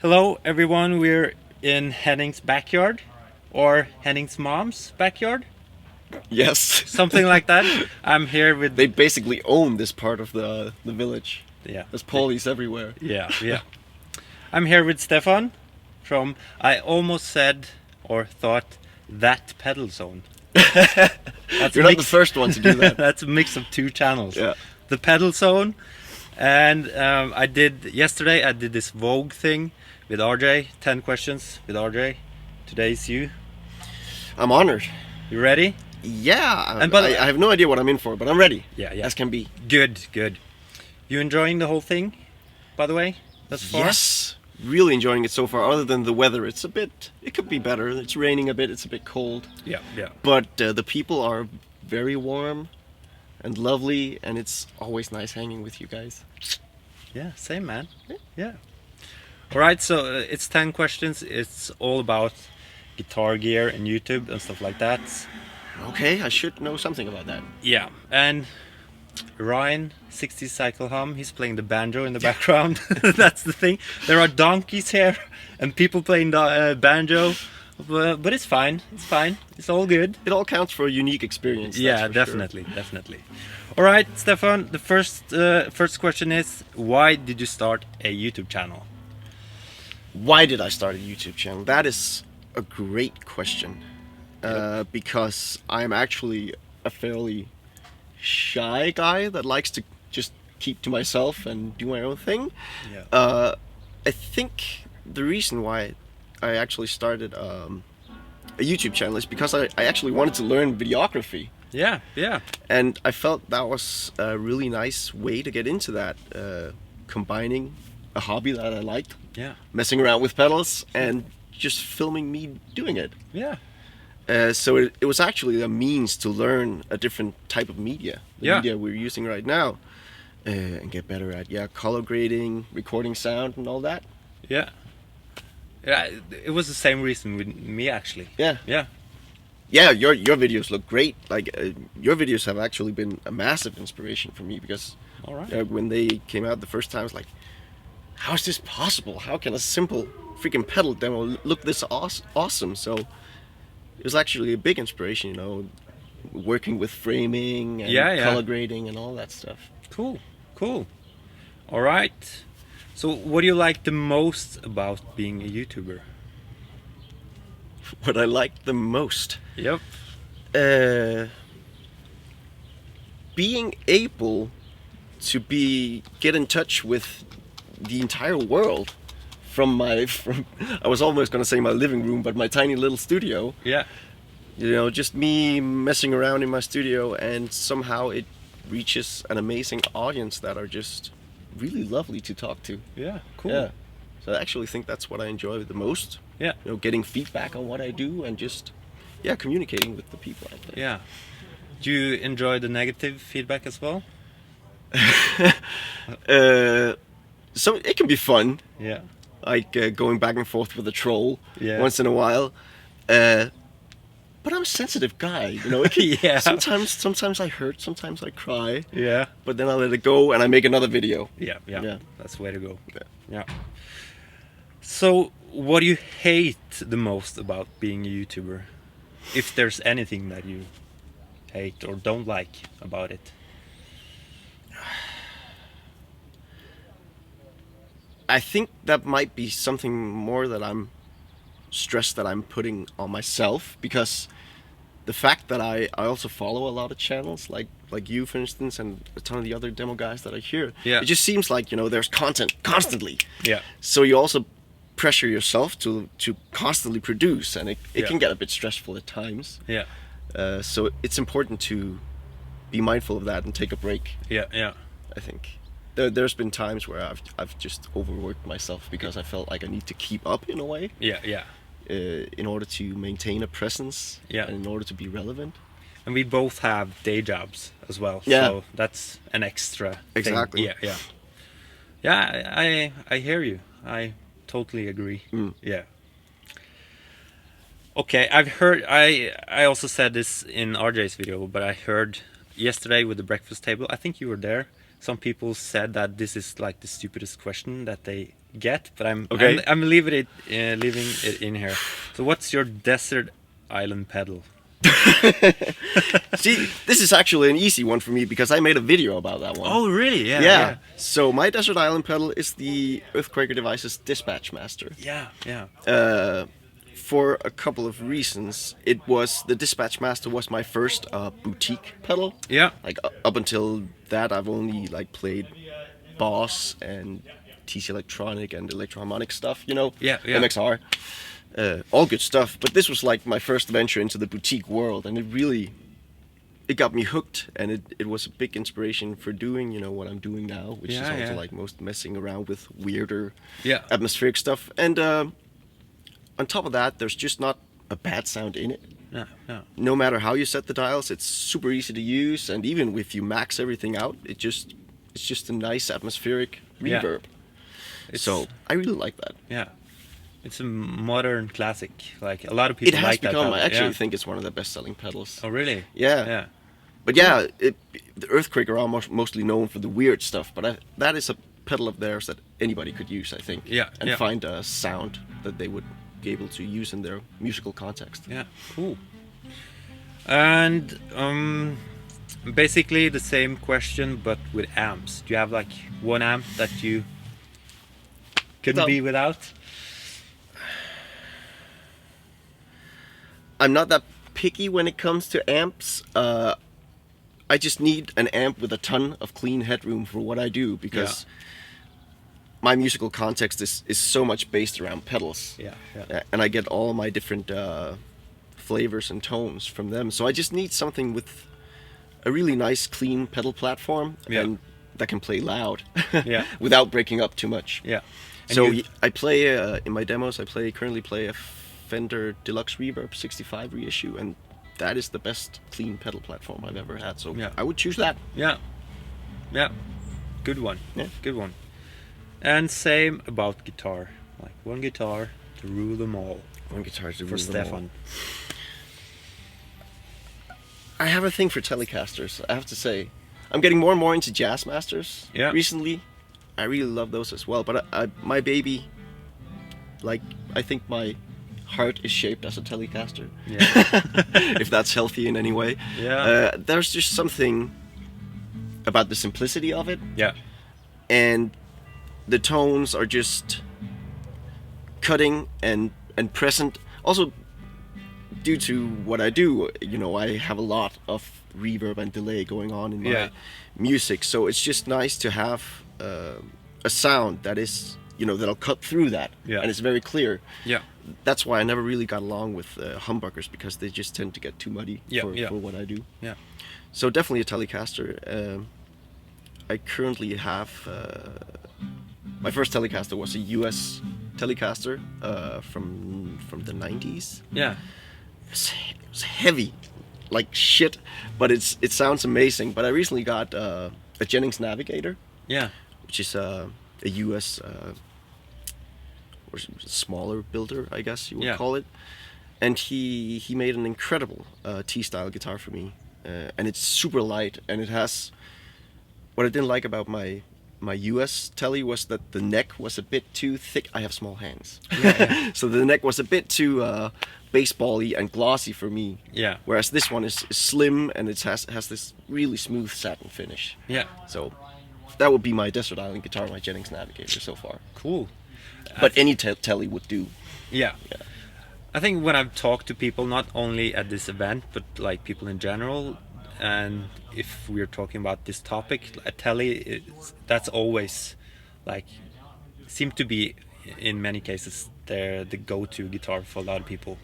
Hello, everyone. We're in Henning's backyard, or Henning's mom's backyard, Yes. something like that. I'm here with They basically own this part of the village. yeah, There's polys everywhere. yeah. I'm here with Stefan from. I almost said or thought that pedal zone. That's You're not the first one to do that. That's a mix of two channels. Yeah. The pedal zone, and I did yesterday. I did this Vogue thing with RJ. 10 questions with RJ. Today's you. I'm honored. You ready? Yeah. And but- I have no idea what I'm in for, but I'm ready. Yeah. As can be. Good. You enjoying the whole thing, by the way, thus far? Yes. Really enjoying it so far. Other than the weather, it could be better. It's raining a bit. It's a bit cold. Yeah. But the people are very warm and lovely, and it's always nice hanging with you guys. Yeah, same man. Yeah. All right, so it's 10 questions. It's all about guitar gear and YouTube and stuff like that. Okay, I should know something about that. Yeah, and Ryan, 60 Cycle Hum, he's playing the banjo in the background. That's the thing. There are donkeys here and people playing the banjo, but it's fine. It's all good. It all counts for a unique experience. Yeah, that's for definitely. All right, Stefan, the first question is, why did you start a YouTube channel? Why did I start a YouTube channel? That is a great question. Because I'm actually a fairly shy guy that likes to just keep to myself and do my own thing. Yeah. I think the reason why I actually started a YouTube channel is because I actually wanted to learn videography. Yeah. And I felt that was a really nice way to get into that, combining a hobby that I liked, Yeah. messing around with pedals, and just filming me doing it. Yeah. So it was actually a means to learn a different type of media, the Yeah. media we're using right now, and get better at color grading, recording sound, and all that. Yeah. It was the same reason with me actually. Yeah. Yeah. Your videos look great. Like your videos have actually been a massive inspiration for me because All right. when they came out the first time, I was like, how is this possible? How can a simple freaking pedal demo look this awesome? So it was actually a big inspiration, working with framing and Yeah. color grading and all that stuff. Cool. All right. So, what do you like the most about being a YouTuber? What I liked the most, Yep. being able to get in touch with the entire world from I was almost gonna say my living room, but my tiny little studio. Yeah. Just me messing around in my studio, and somehow it reaches an amazing audience that are just really lovely to talk to. Yeah. Cool. Yeah. So I actually think that's what I enjoy the most. Yeah. Getting feedback on what I do and just communicating with the people out there. Yeah. Do you enjoy the negative feedback as well? So it can be fun, Yeah. like going back and forth with a troll Yeah. once in a while. But I'm a sensitive guy, It can, Yeah. Sometimes I hurt, sometimes I cry, Yeah. but then I let it go and I make another video. Yeah. Yeah. That's the way to go. Yeah. Yeah. So, what do you hate the most about being a YouTuber? If there's anything that you hate or don't like about it. I think that might be something more that I'm stressed that I'm putting on myself, because the fact that I also follow a lot of channels like you, for instance, and a ton of the other demo guys that I hear. Yeah. It just seems like there's content constantly. Yeah. So you also pressure yourself to constantly produce, and it Yeah. can get a bit stressful at times. Yeah. So it's important to be mindful of that and take a break. Yeah. I think there's been times where I've just overworked myself because I felt like I need to keep up in a way. Yeah. In order to maintain a presence. Yeah. And in order to be relevant. And we both have day jobs as well. Yeah. So that's an extra thing. Exactly. Yeah. Yeah, I hear you. I totally agree. Yeah. Okay, I've heard, I also said this in RJ's video, but I heard yesterday with the breakfast table, I think you were there, some people said that this is like the stupidest question that they get, but Okay. I'm leaving it in here. So what's your desert island pedal? See, this is actually an easy one for me because I made a video about that one. Oh, really? Yeah. Yeah. So my Desert Island pedal is the Earthquaker Devices Dispatch Master. Yeah. Yeah. For a couple of reasons. The Dispatch Master was my first boutique pedal. Yeah. Like up until that, I've only like played Boss and TC Electronic and Electro-Harmonic stuff, you know. Yeah. MXR. All good stuff. But this was like my first venture into the boutique world, and it got me hooked, and it was a big inspiration for doing, you know, what I'm doing now, which is also like most messing around with weirder atmospheric stuff. And on top of that, there's just not a bad sound in it. No. No matter how you set the dials, it's super easy to use, and even if you max everything out, it's just a nice atmospheric reverb. So I really like that. Yeah. It's a modern classic. Like a lot of people It has like that become. pedal. I actually Yeah. think it's one of the best-selling pedals. Oh, really? Yeah. Yeah. But yeah, the Earthquaker are mostly known for the weird stuff, but that is a pedal of theirs that anybody could use, I think. Yeah, And yeah. find a sound that they would be able to use in their musical context. Yeah. Cool. And basically the same question, but with amps. Do you have like one amp that you couldn't be without? I'm not that picky when it comes to amps. I just need an amp with a ton of clean headroom for what I do, because my musical context is so much based around pedals. Yeah. And I get all my different flavors and tones from them. So I just need something with a really nice clean pedal platform and that can play loud without breaking up too much. Yeah. And So you- I play in my demos. I currently play a Fender Deluxe Reverb 65 reissue, and that is the best clean pedal platform I've ever had. So I would choose that. Yeah. Good one. Yeah. Good one. And same about guitar. Like one guitar to rule them all. One guitar to For rule them all. Stefan. I have a thing for Telecasters, I have to say. I'm getting more and more into Jazz Masters recently. I really love those as well. But my baby, like, I think my heart is shaped as a Telecaster. Yeah. If that's healthy in any way. Yeah. There's just something about the simplicity of it. Yeah. And the tones are just cutting and present. Also, due to what I do, you know, I have a lot of reverb and delay going on in my music, so it's just nice to have a sound that is, you know, that'll cut through that, and it's very clear. Yeah. That's why I never really got along with humbuckers, because they just tend to get too muddy for what I do. Yeah. So definitely a Telecaster. I currently have my first Telecaster was a US Telecaster from the 90s. Yeah. It was heavy, like shit, but it sounds amazing. But I recently got a Jennings Navigator, Yeah. which is a US or smaller builder, I guess you would call it. And he made an incredible T-style guitar for me, and it's super light, and it has. What I didn't like about my US Tele was that the neck was a bit too thick. I have small hands, so the neck was a bit too baseball-y and glossy for me. Yeah. Whereas this one is slim, and it has this really smooth satin finish. Yeah. So that would be my Desert Island guitar, my Jennings Navigator so far. Cool. But any Tele would do. Yeah. I think when I've talked to people, not only at this event, but like people in general, and if we're talking about this topic, a Tele, that's always like, seem to be in many cases the go-to guitar for a lot of people.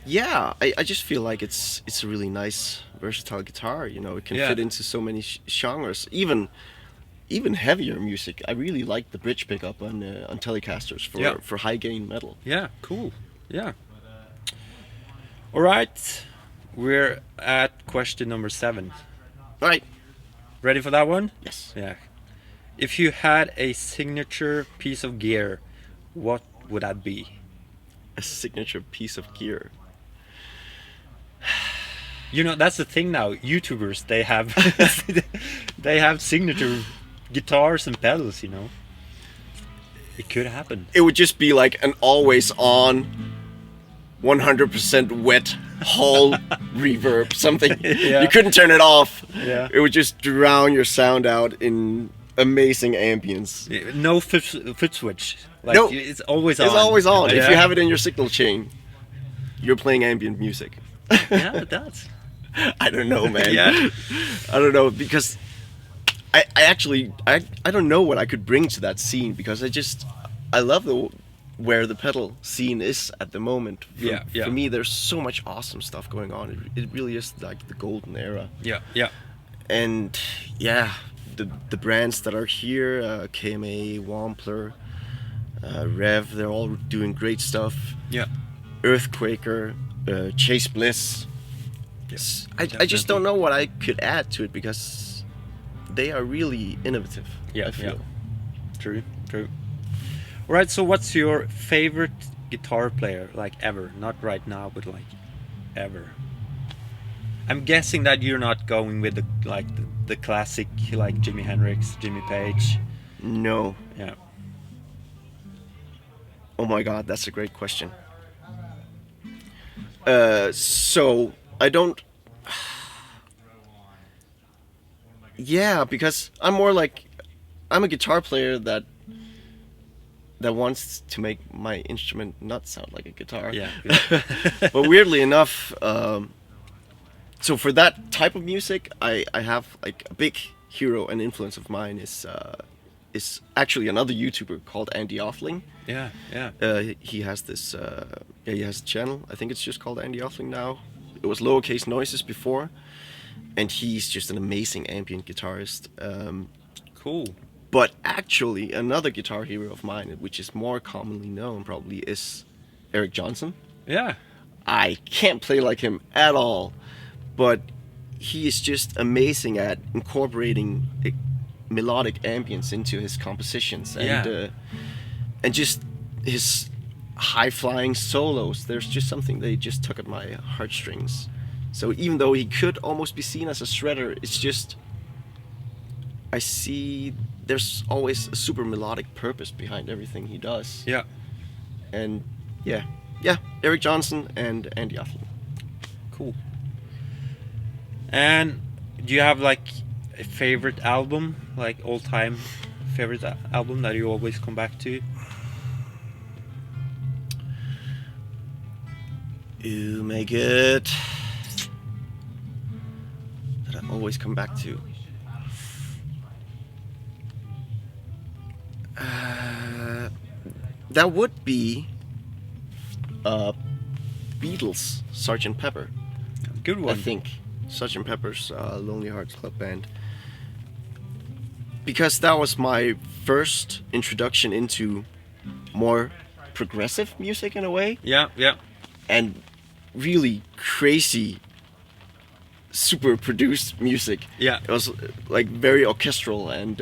Yeah, I just feel like it's a really nice, versatile guitar. You know, it can fit into so many genres, even heavier music. I really like the bridge pickup on Telecasters for high gain metal. Yeah, cool. Yeah. All right, we're at question number 7. All right. Ready for that one? Yes. Yeah. If you had a signature piece of gear, what would that be? A signature piece of gear. You know, that's the thing now. YouTubers, they have they have signature guitars and pedals, you know. It could happen. It would just be like an always on 100% wet hall reverb, something. Yeah. You couldn't turn it off. Yeah. It would just drown your sound out in amazing ambience. No foot switch. Like, No. it's always on. It's always on. If Yeah. you have it in your signal chain, you're playing ambient music. Yeah, it does. I don't know, man. Yeah. I don't know, because I actually I don't know what I could bring to that scene, because I love where the pedal scene is at the moment. For me, there's so much awesome stuff going on. It really is like the golden era. Yeah, yeah. And yeah, the brands that are here, KMA, Wampler, Rev, they're all doing great stuff. Yeah. Earthquaker, Chase Bliss. Yes, I just don't know what I could add to it, because they are really innovative. Yeah, I feel. yeah. True, true. All right, so what's your favorite guitar player, like ever? Not right now, but like ever. I'm guessing that you're not going with the classic, like Jimi Hendrix, Jimmy Page. No. Yeah. Oh my God, that's a great question. So I don't. Yeah, because I'm a guitar player that wants to make my instrument not sound like a guitar. Yeah. But weirdly enough, so for that type of music, I have like a big hero and influence of mine is actually another YouTuber called Andy Offling. Yeah, yeah. He has this. He has a channel. I think it's just called Andy Offling now. It was Lowercase Noises before, and he's just an amazing ambient guitarist. Cool. But actually, another guitar hero of mine, which is more commonly known probably, is Eric Johnson. Yeah. I can't play like him at all, but he is just amazing at incorporating melodic ambience into his compositions, and just his high-flying solos. There's just something they just tug at my heartstrings. So even though he could almost be seen as a shredder, it's just I see there's always a super melodic purpose behind everything he does. Yeah. And yeah, Eric Johnson and Andy Offling. Cool. And do you have like a favorite album, like all-time favorite album that you always come back to? You make it that I always come back to. That would be Beatles, Sgt. Pepper. Good one. I think Sgt. Pepper's Lonely Hearts Club Band, because that was my first introduction into more progressive music in a way, Yeah, yeah. and really crazy, super produced music. Yeah. It was like very orchestral, and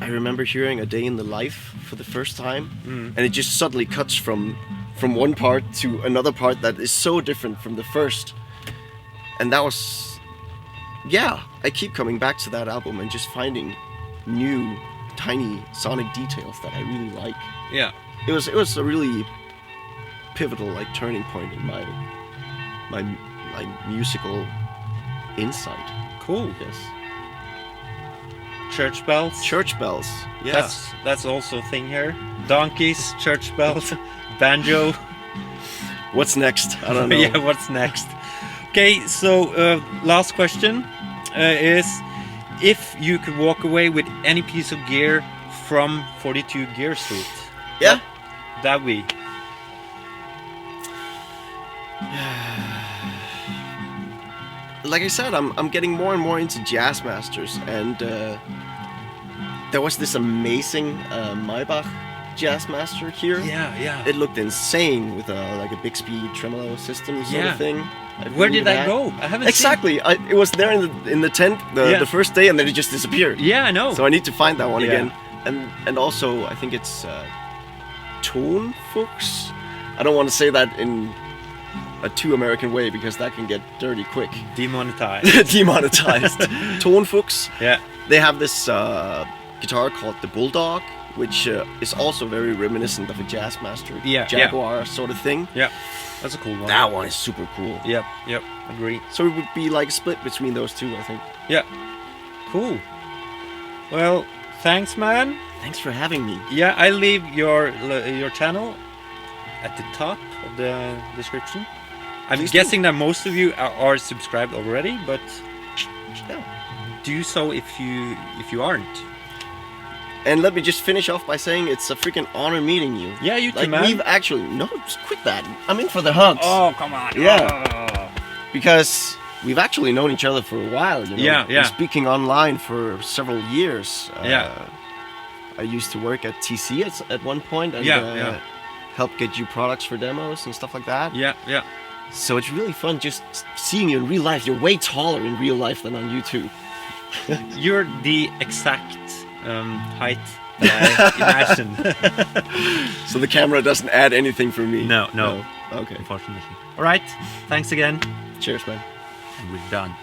I remember hearing A Day in the Life for the first time, and it just suddenly cuts from one part to another part that is so different from the first. And that was, yeah, I keep coming back to that album and just finding new tiny sonic details that I really like. Yeah. It was a really pivotal like turning point in my musical insight. Cool. Yes. Church bells. Church bells. Yeah. That's also a thing here. Donkeys, church bells, banjo. What's next? I don't know. Yeah, what's next? Okay, so last question is, if you could walk away with any piece of gear from 42 Gear Street, Yeah. that we. Like I said, I'm getting more and more into Jazz Masters, and there was this amazing Maybach Jazz Master here. Yeah, yeah. It looked insane with like a Bixby tremolo system sort Yeah. of thing. Where did that go? I haven't Exactly. It was there in the tent the first day, and then it just disappeared. seen. Yeah, I know. So I need to find that one Yeah. again. And also I think it's Tonfuchs. I don't want to say that in a too American way because that can get dirty quick. Demonetized. Demonetized. Tonfuchs. Yeah. They have this guitar called the Bulldog, which is also very reminiscent of a Jazzmaster Jaguar sort of thing. Yeah. That's a cool one. That one is super cool. Yep. Agree. So it would be like a split between those two, I think. Yeah. Cool. Well, thanks, man. Thanks for having me. Yeah, I leave your channel at the top of the description. I'm Please guessing that most of you are subscribed already, but do so if you aren't. And let me just finish off by saying it's a freaking honor meeting you. Yeah, you too, like, man. we've actually... No, just quit that. I'm in for the hugs. Oh, come on. Yeah. Oh. Because we've actually known each other for a while, you know. Yeah. We're speaking online for several years. Yeah. I used to work at TC at one point and help get you products for demos and stuff like that. Yeah. So it's really fun just seeing you in real life. You're way taller in real life than on YouTube. You're the exact height that I imagined. So the camera doesn't add anything for me? No. Okay. Unfortunately. All right. Thanks again. Cheers, man. And we're done.